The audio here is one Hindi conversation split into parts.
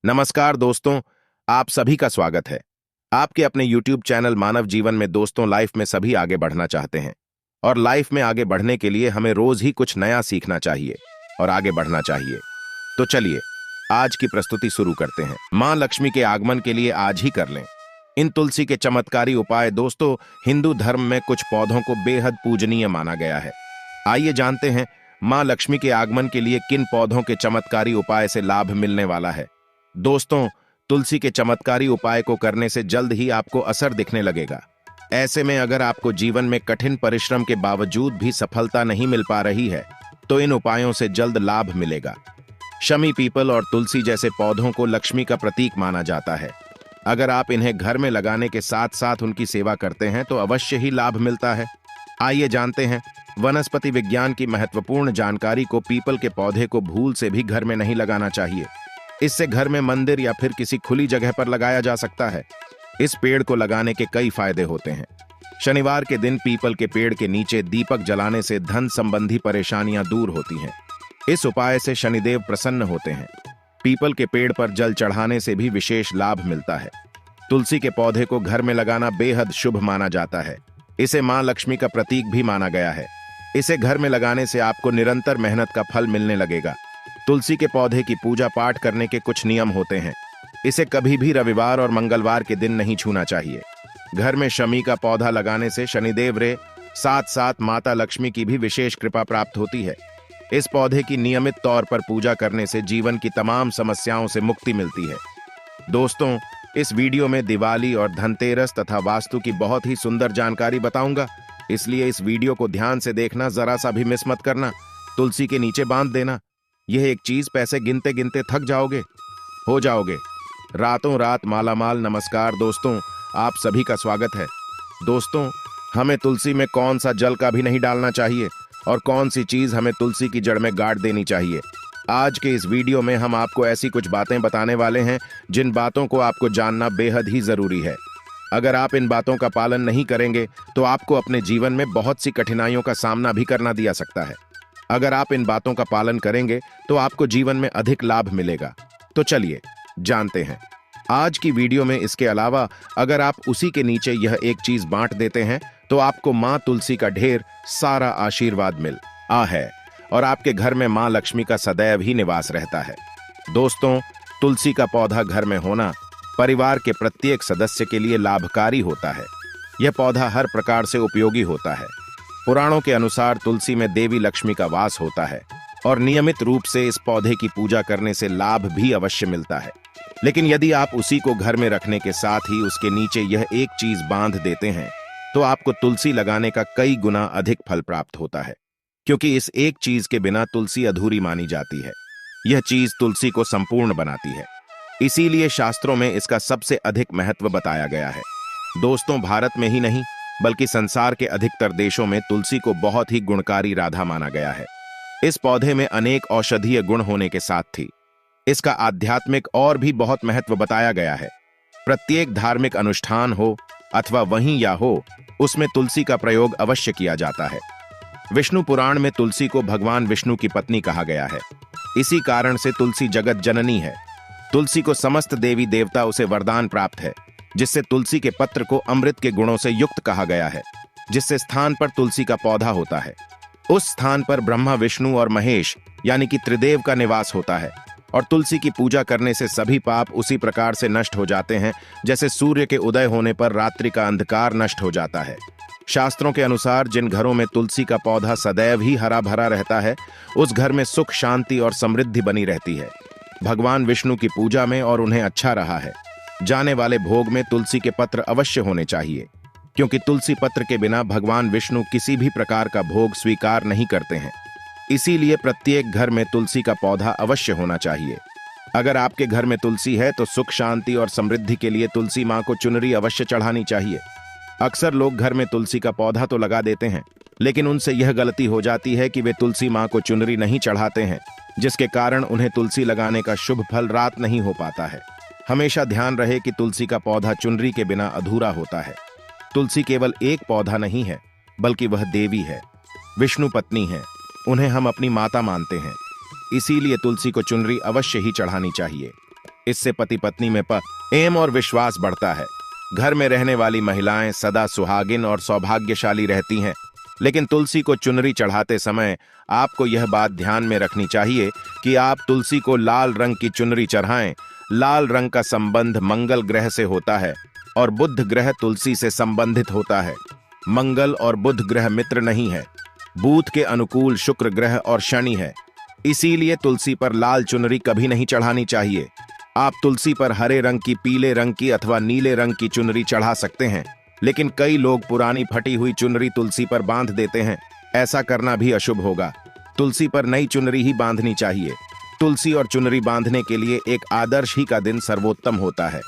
नमस्कार दोस्तों, आप सभी का स्वागत है। आपके अपने YouTube चैनल मानव जीवन में दोस्तों, लाइफ में सभी आगे बढ़ना चाहते हैं और लाइफ में आगे बढ़ने के लिए हमें रोज ही कुछ नया सीखना चाहिए और आगे बढ़ना चाहिए। तो चलिए आज की प्रस्तुति शुरू करते हैं। मां लक्ष्मी के आगमन के लिए आज ही कर लें इन तुलसी के चमत्कारी उपाय। दोस्तों, हिंदू धर्म में कुछ पौधों को बेहद पूजनीय माना गया है। आइए जानते हैं मां लक्ष्मी के आगमन के लिए किन पौधों के चमत्कारी उपाय से लाभ मिलने वाला है। दोस्तों, तुलसी के चमत्कारी उपाय को करने से जल्द ही आपको असर दिखने लगेगा। ऐसे में अगर आपको जीवन में कठिन परिश्रम के बावजूद भी सफलता नहीं मिल पा रही है तो इन उपायों से जल्द लाभ मिलेगा। शमी, पीपल और तुलसी जैसे पौधों को लक्ष्मी का प्रतीक माना जाता है। अगर आप इन्हें घर में लगाने के साथ साथ उनकी सेवा करते हैं तो अवश्य ही लाभ मिलता है। आइए जानते हैं वनस्पति विज्ञान की महत्वपूर्ण जानकारी को। पीपल के पौधे को भूल से भी घर में नहीं लगाना चाहिए। इससे घर में मंदिर या फिर किसी खुली जगह पर लगाया जा सकता है। इस पेड़ को लगाने के कई फायदे होते हैं। शनिवार के दिन पीपल के पेड़ के नीचे दीपक जलाने से धन संबंधी परेशानियां दूर होती हैं। इस उपाय से शनिदेव प्रसन्न होते हैं। पीपल के पेड़ पर जल चढ़ाने से भी विशेष लाभ मिलता है। तुलसी के पौधे को घर में लगाना बेहद शुभ माना जाता है। इसे मां लक्ष्मी का प्रतीक भी माना गया है। इसे घर में लगाने से आपको निरंतर मेहनत का फल मिलने लगेगा। तुलसी के पौधे की पूजा पाठ करने के कुछ नियम होते हैं। इसे कभी भी रविवार और मंगलवार के दिन नहीं छूना चाहिए। घर में शमी का पौधा लगाने से शनिदेव रे साथ साथ माता लक्ष्मी की भी विशेष कृपा प्राप्त होती है। इस पौधे की नियमित तौर पर पूजा करने से जीवन की तमाम समस्याओं से मुक्ति मिलती है। दोस्तों, इस वीडियो में दिवाली और धनतेरस तथा वास्तु की बहुत ही सुंदर जानकारी बताऊंगा, इसलिए इस वीडियो को ध्यान से देखना, जरा सा भी मिस मत करना। तुलसी के नीचे बांध देना। यह एक चीज पैसे गिनते गिनते थक जाओगे, हो जाओगे रातों रात मालामाल। नमस्कार दोस्तों, आप सभी का स्वागत है। दोस्तों, हमें तुलसी में कौन सा जल का भी नहीं डालना चाहिए और कौन सी चीज हमें तुलसी की जड़ में गाड़ देनी चाहिए। आज के इस वीडियो में हम आपको ऐसी कुछ बातें बताने वाले हैं जिन बातों को आपको जानना बेहद ही जरूरी है। अगर आप इन बातों का पालन नहीं करेंगे तो आपको अपने जीवन में बहुत सी कठिनाइयों का सामना भी करना दिया सकता है। अगर आप इन बातों का पालन करेंगे तो आपको जीवन में अधिक लाभ मिलेगा। तो चलिए जानते हैं आज की वीडियो में। इसके अलावा अगर आप उसी के नीचे यह एक चीज बांट देते हैं तो आपको मां तुलसी का ढेर सारा आशीर्वाद मिल है और आपके घर में मां लक्ष्मी का सदैव ही निवास रहता है। दोस्तों, तुलसी का पौधा घर में होना परिवार के प्रत्येक सदस्य के लिए लाभकारी होता है। यह पौधा हर प्रकार से उपयोगी होता है। पुराणों के अनुसार तुलसी में देवी लक्ष्मी का वास होता है और नियमित रूप से इस पौधे की पूजा करने से लाभ भी अवश्य मिलता है। लेकिन यदि आप उसी को घर में रखने के साथ ही उसके नीचे यह एक चीज बांध देते हैं तो आपको तुलसी लगाने का कई गुना अधिक फल प्राप्त होता है, क्योंकि इस एक चीज के बिना तुलसी अधूरी मानी जाती है। यह चीज तुलसी को संपूर्ण बनाती है। इसीलिए शास्त्रों में इसका सबसे अधिक महत्व बताया गया है। दोस्तों, भारत में ही नहीं बल्कि संसार के अधिकतर देशों में तुलसी को बहुत ही गुणकारी राधा माना गया है। इस पौधे में अनेक औषधीय गुण होने के साथ ही इसका आध्यात्मिक और भी बहुत महत्व बताया गया है। प्रत्येक धार्मिक अनुष्ठान हो अथवा वहीं या हो, उसमें तुलसी का प्रयोग अवश्य किया जाता है। विष्णु पुराण में तुलसी को भगवान विष्णु की पत्नी कहा गया है। इसी कारण से तुलसी जगत जननी है। तुलसी को समस्त देवी देवता उसे वरदान प्राप्त है, जिससे तुलसी के पत्र को अमृत के गुणों से युक्त कहा गया है। जिससे स्थान पर तुलसी का पौधा होता है उस स्थान पर ब्रह्मा, विष्णु और महेश यानी कि त्रिदेव का निवास होता है। और तुलसी की पूजा करने से सभी पाप उसी प्रकार से नष्ट हो जाते हैं जैसे सूर्य के उदय होने पर रात्रि का अंधकार नष्ट हो जाता है। शास्त्रों के अनुसार जिन घरों में तुलसी का पौधा सदैव ही हरा भरा रहता है उस घर में सुख, शांति और समृद्धि बनी रहती है। भगवान विष्णु की पूजा में और उन्हें अच्छा रहा है जाने वाले भोग में तुलसी के पत्र अवश्य होने चाहिए, क्योंकि तुलसी पत्र के बिना भगवान विष्णु किसी भी प्रकार का भोग स्वीकार नहीं करते हैं। इसीलिए प्रत्येक घर में तुलसी का पौधा अवश्य होना चाहिए। अगर आपके घर में तुलसी है तो सुख, शांति और समृद्धि के लिए तुलसी मां को चुनरी अवश्य चढ़ानी चाहिए। अक्सर लोग घर में तुलसी का पौधा तो लगा देते हैं, लेकिन उनसे यह गलती हो जाती है कि वे तुलसी मां को चुनरी नहीं चढ़ाते हैं, जिसके कारण उन्हें तुलसी लगाने का शुभ फल प्राप्त नहीं हो पाता है। हमेशा ध्यान रहे कि तुलसी का पौधा चुनरी के बिना अधूरा होता है। तुलसी केवल एक पौधा नहीं है, बल्कि वह देवी है, विष्णु पत्नी है। उन्हें हम अपनी माता मानते हैं। इसीलिए तुलसी को चुनरी अवश्य ही चढ़ानी चाहिए। इससे पति पत्नी में प्रेम और विश्वास बढ़ता है। घर में रहने वाली महिलाएं सदा सुहागिन और सौभाग्यशाली रहती हैं। लेकिन तुलसी को चुनरी चढ़ाते समय आपको यह बात ध्यान में रखनी चाहिए कि आप तुलसी को लाल रंग की चुनरी चढ़ाएं। लाल रंग का संबंध मंगल ग्रह से होता है और बुध ग्रह तुलसी से संबंधित होता है। मंगल और बुध ग्रह मित्र नहीं है। बुध के अनुकूल शुक्र ग्रह और शनि है। इसीलिए तुलसी पर लाल चुनरी कभी नहीं चढ़ानी चाहिए। आप तुलसी पर हरे रंग की, पीले रंग की अथवा नीले रंग की चुनरी चढ़ा सकते हैं, लेकिन कई लोग पुरानी फटी हुई चुनरी तुलसी पर बांध देते हैं। ऐसा करना भी अशुभ होगा। तुलसी पर नई चुनरी ही बांधनी चाहिए। तुलसी और चुनरी बांधने के लिए एक आदर्श ही का दिन सर्वोत्तम होता है।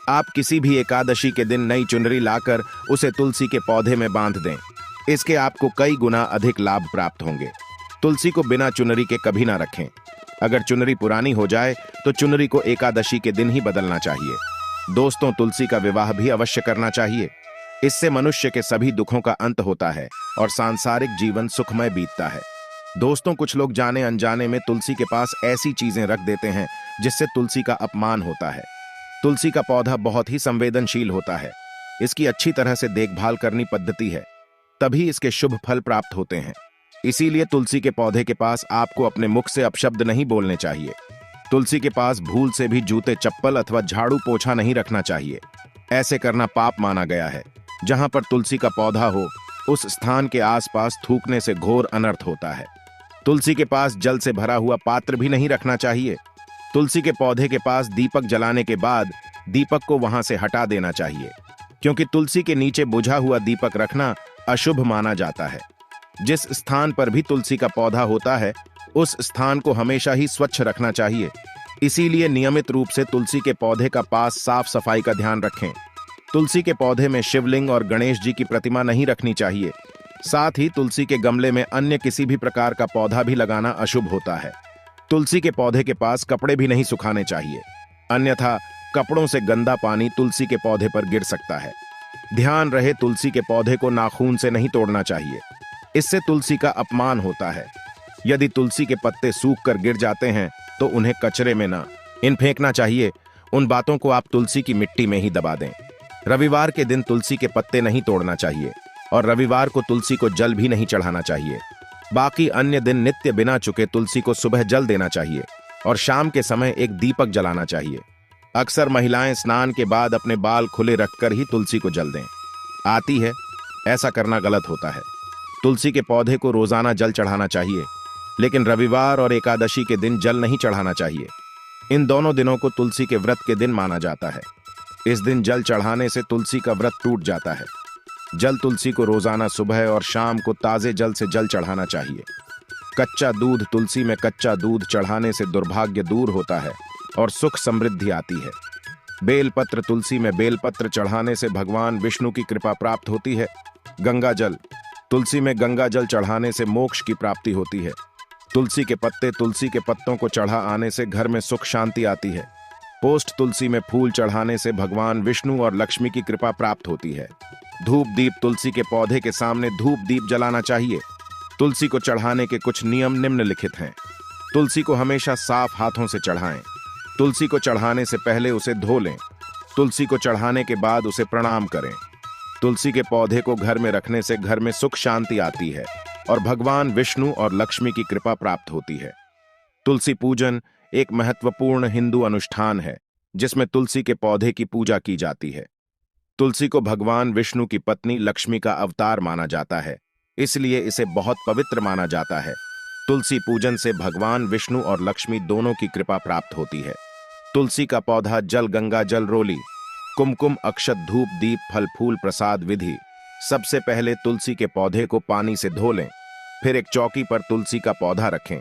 आप किसी भी एकादशी के दिन नई चुनरी लाकर उसे तुलसी के पौधे में बांध दें। इसके आपको कई गुना अधिक लाभ प्राप्त होंगे। तुलसी को बिना चुनरी के कभी ना रखें। अगर चुनरी पुरानी हो जाए तो चुनरी को एकादशी के दिन ही बदलना चाहिए। दोस्तों, तुलसी का विवाह भी अवश्य करना चाहिए। इससे मनुष्य के सभी दुखों का अंत होता है और सांसारिक जीवन सुखमय बीतता है। दोस्तों, कुछ लोग जाने अनजाने में तुलसी के पास ऐसी चीजें रख देते हैं जिससे तुलसी का अपमान होता है। तुलसी का पौधा बहुत ही संवेदनशील होता है। इसकी अच्छी तरह से देखभाल करनी पद्धति है, तभी इसके शुभ फल प्राप्त होते हैं। इसीलिए तुलसी के पौधे के पास आपको अपने मुख से अपशब्द नहीं बोलने चाहिए। तुलसी के पास भूल से भी जूते, चप्पल अथवा झाड़ू पोछा नहीं रखना चाहिए। ऐसे करना पाप माना गया है। जहां पर तुलसी का पौधा हो उस स्थान के आसपास थूकने से घोर अनर्थ होता है। तुलसी के पास जल से भरा हुआ पात्र भी नहीं रखना चाहिए। तुलसी के पौधे के पास दीपक जलाने के बाद दीपक को वहां से हटा देना चाहिए, क्योंकि तुलसी के नीचे बुझा हुआ दीपक रखना अशुभ माना जाता है। जिस स्थान पर भी तुलसी का पौधा होता है उस स्थान को हमेशा ही स्वच्छ रखना चाहिए। इसीलिए नियमित रूप से तुलसी के पौधे का पास साफ सफाई का ध्यान रखें। तुलसी के पौधे में शिवलिंग और गणेश जी की प्रतिमा नहीं रखनी चाहिए। साथ ही तुलसी के गमले में अन्य किसी भी प्रकार का पौधा भी लगाना अशुभ होता है। तुलसी के पौधे के पास कपड़े भी नहीं सुखाने चाहिए, अन्यथा कपड़ों से गंदा पानी तुलसी के पौधे पर गिर सकता है। ध्यान रहे, तुलसी के पौधे को नाखून से नहीं तोड़ना चाहिए। इससे तुलसी का अपमान होता है। यदि तुलसी के पत्ते सूख कर गिर जाते हैं तो उन्हें कचरे में ना फेंकना चाहिए। उन बातों को आप तुलसी की मिट्टी में ही दबा दें। रविवार के दिन तुलसी के पत्ते नहीं तोड़ना चाहिए और रविवार को तुलसी को जल भी नहीं चढ़ाना चाहिए। बाकी अन्य दिन नित्य बिना चुके तुलसी को सुबह जल देना चाहिए और शाम के समय एक दीपक जलाना चाहिए। अक्सर महिलाएं स्नान के बाद अपने बाल खुले रखकर ही तुलसी को जल दें आती है। ऐसा करना गलत होता है। तुलसी के पौधे को रोजाना जल चढ़ाना चाहिए, लेकिन रविवार और एकादशी के दिन जल नहीं चढ़ाना चाहिए। इन दोनों दिनों को तुलसी के व्रत के दिन माना जाता है। इस दिन जल चढ़ाने से तुलसी का व्रत टूट जाता है। जल तुलसी को रोजाना सुबह और शाम को ताजे जल से जल चढ़ाना चाहिए। कच्चा दूध, तुलसी में कच्चा दूध चढ़ाने से दुर्भाग्य दूर होता है और सुख समृद्धि आती है। बेलपत्र, तुलसी में बेलपत्र चढ़ाने से भगवान विष्णु की कृपा प्राप्त होती है। गंगा जल, तुलसी में गंगा जल चढ़ाने से मोक्ष की प्राप्ति होती है। तुलसी के पत्ते, तुलसी के पत्तों को चढ़ा आने से घर में सुख शांति आती है। पोस्ट, तुलसी में फूल चढ़ाने से भगवान विष्णु और लक्ष्मी की कृपा प्राप्त होती है। धूप दीप, तुलसी के पौधे के सामने धूप दीप जलाना चाहिए। तुलसी को चढ़ाने के कुछ नियम निम्नलिखित हैं। तुलसी को हमेशा साफ हाथों से चढ़ाएं। तुलसी को चढ़ाने से पहले उसे धो लें। तुलसी को चढ़ाने के बाद उसे प्रणाम करें। तुलसी के पौधे को घर में रखने से घर में सुख शांति आती है और भगवान विष्णु और लक्ष्मी की कृपा प्राप्त होती है। तुलसी पूजन एक महत्वपूर्ण हिंदू अनुष्ठान है जिसमें तुलसी के पौधे की पूजा की जाती है। तुलसी को भगवान विष्णु की पत्नी लक्ष्मी का अवतार माना जाता है, इसलिए इसे बहुत पवित्र माना जाता है। तुलसी पूजन से भगवान विष्णु और लक्ष्मी दोनों की कृपा प्राप्त होती है। तुलसी का पौधा जल, गंगा जल, रोली, कुमकुम, अक्षत, धूप, दीप, फल फूल, प्रसाद विधि। सबसे पहले तुलसी के पौधे को पानी से धो लें। फिर एक चौकी पर तुलसी का पौधा रखें।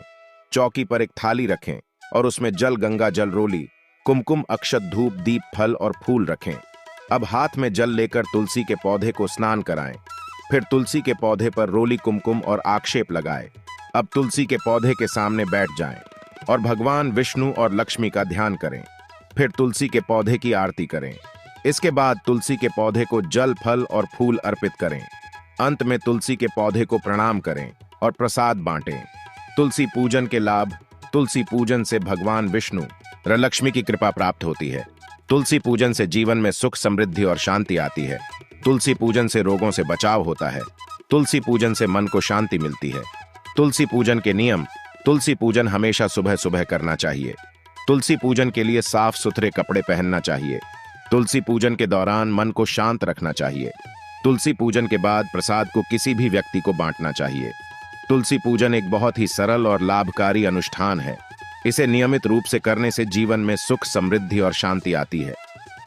चौकी पर एक थाली रखें और उसमें जल, गंगा जल, रोली, कुमकुम, अक्षत, धूप, दीप, फल और फूल रखें। अब हाथ में जल लेकर तुलसी के पौधे को स्नान कराएं। फिर तुलसी के पौधे पर रोली, कुमकुम और आक्षेप लगाएं। अब तुलसी के पौधे के सामने बैठ जाएं और भगवान विष्णु और लक्ष्मी का ध्यान करें। फिर तुलसी के पौधे की आरती करें। इसके बाद तुलसी के पौधे को जल, फल और फूल अर्पित करें। अंत में तुलसी के पौधे को प्रणाम करें और प्रसाद बांटें। तुलसी पूजन के लाभ। तुलसी पूजन से भगवान विष्णु लक्ष्मी की कृपा प्राप्त होती है। तुलसी पूजन से जीवन में सुख, समृद्धि और शांति आती है। तुलसी पूजन से रोगों से बचाव होता है। तुलसी पूजन से मन को शांति मिलती है। तुलसी पूजन के नियम। तुलसी पूजन हमेशा सुबह सुबह करना चाहिए। तुलसी पूजन के लिए साफ सुथरे कपड़े पहनना चाहिए। तुलसी पूजन के दौरान मन को शांत रखना चाहिए। तुलसी पूजन के बाद प्रसाद को किसी भी व्यक्ति को बांटना चाहिए। तुलसी पूजन एक बहुत ही सरल और लाभकारी अनुष्ठान है। इसे नियमित रूप से करने से जीवन में सुख, समृद्धि और शांति आती है।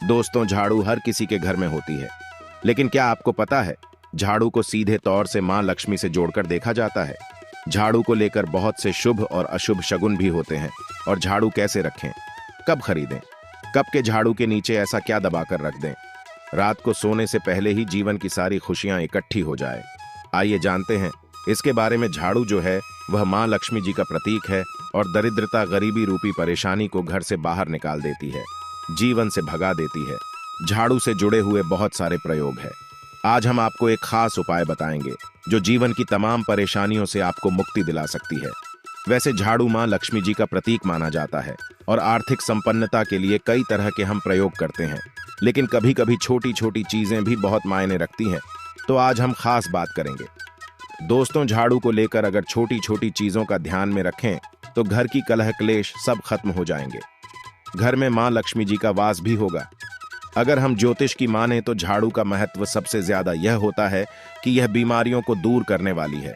दोस्तों, झाड़ू हर किसी के घर में होती है, लेकिन क्या आपको पता है झाड़ू को सीधे तौर से मां लक्ष्मी से जोड़कर देखा जाता है। झाड़ू को लेकर बहुत से शुभ और अशुभ शगुन भी होते हैं। और झाड़ू कैसे रखें, कब खरीदें, कब के झाड़ू के नीचे ऐसा क्या दबाकर रख दें रात को सोने से पहले ही जीवन की सारी खुशियां इकट्ठी हो जाए। आइए जानते हैं इसके बारे में। झाड़ू जो है वह मां लक्ष्मी जी का प्रतीक है और दरिद्रता, गरीबी रूपी परेशानी को घर से बाहर निकाल देती है, जीवन से भगा देती है। झाड़ू से जुड़े हुए बहुत सारे प्रयोग हैं। आज हम आपको एक खास उपाय बताएंगे जो जीवन की तमाम परेशानियों से आपको मुक्ति दिला सकती है। वैसे झाड़ू मां लक्ष्मी जी का प्रतीक माना जाता है और आर्थिक संपन्नता के लिए कई तरह के हम प्रयोग करते हैं, लेकिन कभी कभी छोटी छोटी चीजें भी बहुत मायने रखती हैं। तो आज हम खास बात करेंगे। दोस्तों, झाड़ू को लेकर अगर छोटी छोटी चीजों का ध्यान में रखें तो घर की कलह क्लेश सब खत्म हो जाएंगे। घर में मां लक्ष्मी जी का वास भी होगा। अगर हम ज्योतिष की माने तो झाड़ू का महत्व सबसे ज्यादा यह होता है कि यह बीमारियों को दूर करने वाली है।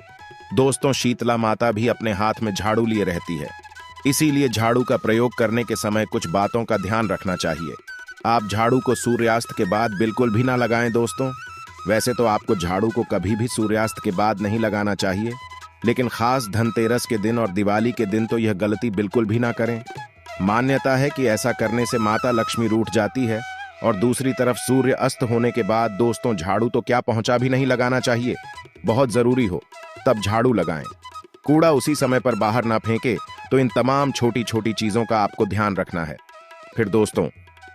दोस्तों, शीतला माता भी अपने हाथ में झाड़ू लिए रहती है, इसीलिए झाड़ू का प्रयोग करने के समय कुछ बातों का ध्यान रखना चाहिए। आप झाड़ू को सूर्यास्त के बाद बिल्कुल भी ना लगाएं दोस्तों। वैसे तो आपको झाड़ू को कभी भी सूर्यास्त के बाद नहीं लगाना चाहिए, लेकिन खास धनतेरस के दिन और दिवाली के दिन तो यह गलती बिल्कुल भी ना करें। मान्यता है कि ऐसा करने से माता लक्ष्मी रूठ जाती है। और दूसरी तरफ सूर्य अस्त होने के बाद दोस्तों झाड़ू तो क्या पहुंचा भी नहीं लगाना चाहिए। बहुत जरूरी हो तब झाड़ू लगाएं। कूड़ा उसी समय पर बाहर ना फेंके। तो इन तमाम छोटी छोटी चीजों का आपको ध्यान रखना है। फिर दोस्तों,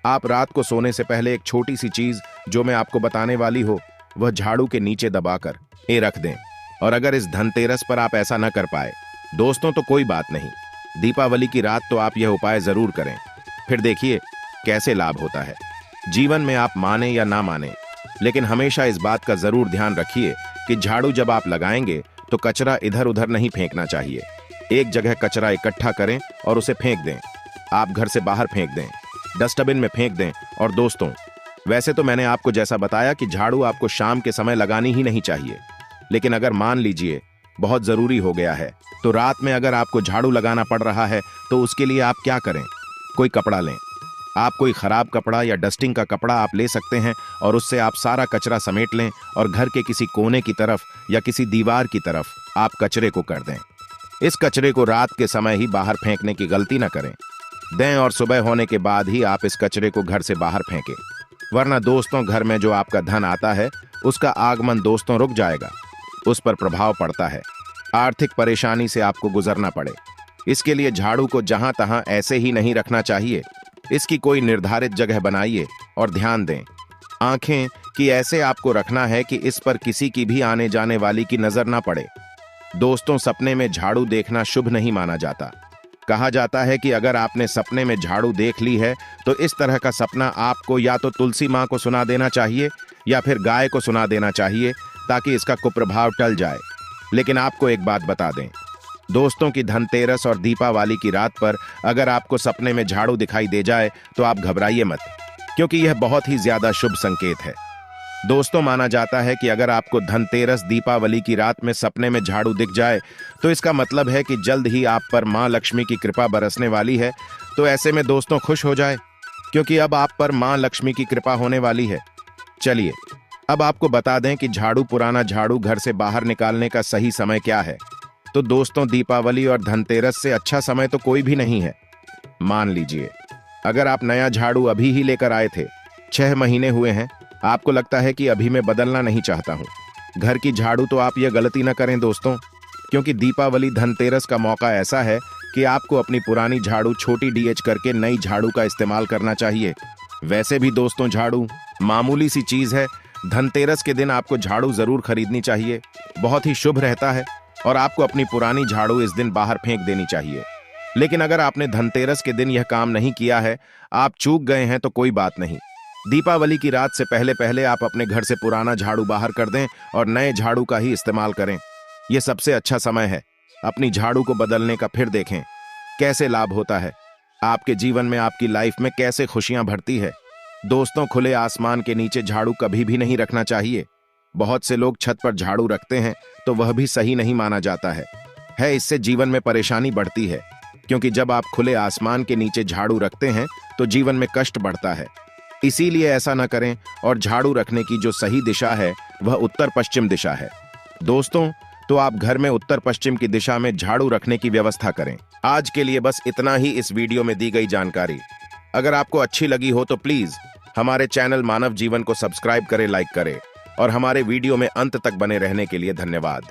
आप रात को सोने से पहले एक छोटी सी चीज जो मैं आपको बताने वाली हो वह झाड़ू के नीचे दबाकर रख दें। और अगर इस धनतेरस पर आप ऐसा न कर पाए दोस्तों तो कोई बात नहीं, दीपावली की रात तो आप यह उपाय जरूर करें। फिर देखिए कैसे लाभ होता है। जीवन में आप माने या ना माने, लेकिन हमेशा इस बात का जरूर ध्यान रखिए कि झाड़ू जब आप लगाएंगे तो कचरा इधर उधर नहीं फेंकना चाहिए। एक जगह कचरा इकट्ठा करें और उसे फेंक दें। आप घर से बाहर फेंक दें, डस्टबिन में फेंक दें। और दोस्तों, वैसे तो मैंने आपको जैसा बताया कि झाड़ू आपको शाम के समय लगानी ही नहीं चाहिए, लेकिन अगर मान लीजिए बहुत जरूरी हो गया है तो रात में अगर आपको झाड़ू लगाना पड़ रहा है तो उसके लिए आप क्या करें, कोई कपड़ा लें। आप कोई खराब कपड़ा या डस्टिंग का कपड़ा आप ले सकते हैं और उससे आप सारा कचरा समेट लें और घर के किसी कोने की तरफ या किसी दीवार की तरफ आप कचरे को कर दें। इस कचरे को रात के समय ही बाहर फेंकने की गलती न करें दें और सुबह होने के बाद ही आप इस कचरे को घर से बाहर फेंकें, वरना दोस्तों घर में जो आपका धन आता है उसका आगमन दोस्तों रुक जाएगा, उस पर प्रभाव पड़ता है, आर्थिक परेशानी से आपको गुजरना पड़े। इसके लिए झाड़ू को जहां तहां ऐसे ही नहीं रखना चाहिए। इसकी कोई निर्धारित जगह बनाइए और ध्यान दें आंखें कि ऐसे आपको रखना है कि इस पर किसी की भी आने जाने वाली की नजर ना पड़े। दोस्तों, सपने में झाड़ू देखना शुभ नहीं माना जाता। कहा जाता है कि अगर आपने सपने में झाड़ू देख ली है तो इस तरह का सपना आपको या तो तुलसी मां को सुना देना चाहिए या फिर गाय को सुना देना चाहिए ताकि इसका कुप्रभाव टल जाए। लेकिन आपको एक बात बता दें दोस्तों कि धनतेरस और दीपावली की रात पर अगर आपको सपने में झाड़ू दिखाई दे जाए तो आप घबराइए मत, क्योंकि यह बहुत ही ज्यादा शुभ संकेत है। दोस्तों, माना जाता है कि अगर आपको धनतेरस, दीपावली की रात में सपने में झाड़ू दिख जाए तो इसका मतलब है कि जल्द ही आप पर मां लक्ष्मी की कृपा बरसने वाली है। तो ऐसे में दोस्तों खुश हो जाए, क्योंकि अब आप पर मां लक्ष्मी की कृपा होने वाली है। चलिए अब आपको बता दें कि पुराना झाड़ू घर से बाहर निकालने का सही समय क्या है। तो दोस्तों, दीपावली और धनतेरस से अच्छा समय तो कोई भी नहीं है। मान लीजिए अगर आप नया झाड़ू अभी ही लेकर आए थे, 6 महीने हुए हैं, आपको लगता है कि अभी मैं बदलना नहीं चाहता हूं घर की झाड़ू, तो आप यह गलती न करें दोस्तों, क्योंकि दीपावली, धनतेरस का मौका ऐसा है कि आपको अपनी पुरानी झाड़ू छोटी डीएच करके नई झाड़ू का इस्तेमाल करना चाहिए। वैसे भी दोस्तों झाड़ू मामूली सी चीज है। धनतेरस के दिन आपको झाड़ू जरूर खरीदनी चाहिए, बहुत ही शुभ रहता है और आपको अपनी पुरानी झाड़ू इस दिन बाहर फेंक देनी चाहिए। लेकिन अगर आपने धनतेरस के दिन यह काम नहीं किया है, आप चूक गए हैं तो कोई बात नहीं। दीपावली की रात से पहले पहले आप अपने घर से पुराना झाड़ू बाहर कर दें और नए झाड़ू का ही इस्तेमाल करें। यह सबसे अच्छा समय है। अपनी झाड़ू को बदलने का फिर देखें कैसे लाभ होता है। आपके जीवन में, आपकी लाइफ में कैसे खुशियां भरती है। दोस्तों, खुले आसमान के नीचे झाड़ू कभी भी नहीं रखना चाहिए। बहुत से लोग छत पर झाड़ू रखते हैं तो वह भी सही नहीं माना जाता है। इससे जीवन में परेशानी बढ़ती है, क्योंकि जब आप खुले आसमान के नीचे झाड़ू रखते हैं तो जीवन में कष्ट बढ़ता है। इसीलिए ऐसा न करें और झाड़ू रखने की जो सही दिशा है वह उत्तर पश्चिम दिशा है। दोस्तों, तो आप घर में उत्तर पश्चिम की दिशा में झाड़ू रखने की व्यवस्था करें। आज के लिए बस इतना ही इस वीडियो में दी गई जानकारी। अगर आपको अच्छी लगी हो तो प्लीज हमारे चैनल मानव जीवन को सब्सक्राइब करें, लाइक करें और हमारे वीडियो में अंत तक बने रहने के लिए धन्यवाद।